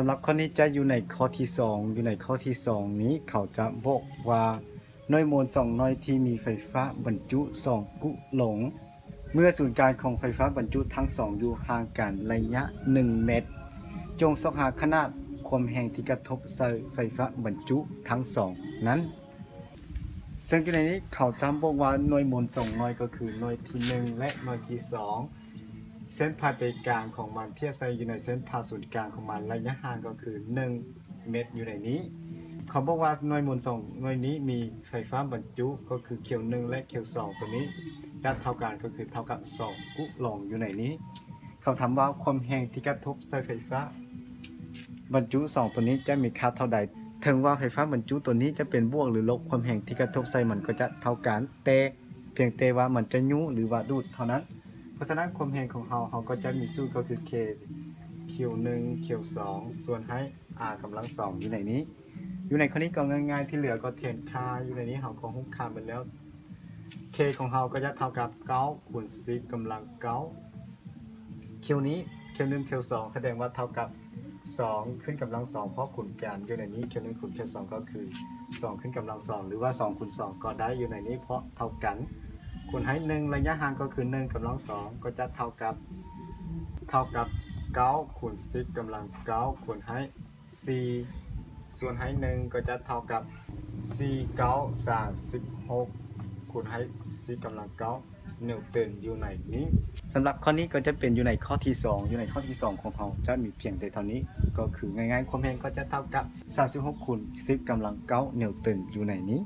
สำหรับข้อนี้จะอยู่ในข้อที่2อยู่ในข้อที่2นี้เขาจะบอกว่าหน่วยมวล2หน่วยที่มีไฟฟ้าบรรจุ2กุหลงเมื่อศูนย์กลางของไฟฟ้าบรรจุทั้ง2อยู่ห่างกันระยะ1เมตรจงสอกหาขนาดความแรงที่กระทบใส่ไฟฟ้าบรรจุทั้ง2นั้นซึ่งอยู่ในนี้เขาจะบอกว่าหน่วยมวล2หน่วยก็คือหน่วยที่1และหน่วยที่2เส้นผ่าใจกลางของมันเทียบใส่อยู่ในเส้นผ่าศูนย์กลางของมันระยะห่างก็คือ1เมตรอยู่ในนี้เขาบอกว่าหน่วยมวล2หน่วยนี้มีไฟฟ้าบรรจุก็คือเขียว1และเขียว2ตัวนี้จะเท่ากันก็คือเท่ากับ2กุหลงอยู่ในนี้เขาถามว่าความแรงที่กระทบใส่ไฟฟ้าบรรจุ2ตัวนี้จะมีค่าเท่าใดถึงว่าไฟฟ้าบรรจุตัวนี้จะเป็นบวกหรือลบความแรงที่กระทบใส่มันก็จะเท่ากันแต่เพียงแต่ว่ามันจะยุหรือว่าดูดเท่านั้นเพราะฉะนั้นความแรงของเราก็จะมีสูตรก็คือ K เขียว1เขียว2ส่วนให้ R กำลัง2อยู่ในนี้อยู่ในข้อนี้ก็ง่ายๆที่เหลือก็แทนค่าอยู่ในนี้เราก็หุ้มค่าไปแล้ว K ของเราก็จะเท่ากับ9คูณ10กำลัง9เขียวนี้เขียว1เขียว2แสดงว่าเท่ากับ2ขึ้นกำลัง2เพราะคูณกันอยู่ในนี้เขียว1คูณเขียว2ก็คือ2ขึ้นกำลัง2หรือว่า2คูณ2ก็ได้อยู่ในนี้เพราะเท่ากันคูณให้1ระยะห่างก็คือ1กำลัง2ก็จะเท่ากับ9คูณ10กำลัง9คูณให้4ส่วนให้1ก็จะเท่ากับ4 9 36คูณให้4กำลัง9นิวตันอยู่ในนี้สำหรับข้อนี้ก็จะเป็นอยู่ในข้อที่2อยู่ในข้อที่2ของเราจะมีเพียงแต่เท่านี้ก็คือง่ายๆความแรงก็จะเท่ากับ36คูณ10กำลัง9นิวตันอยู่ในนี้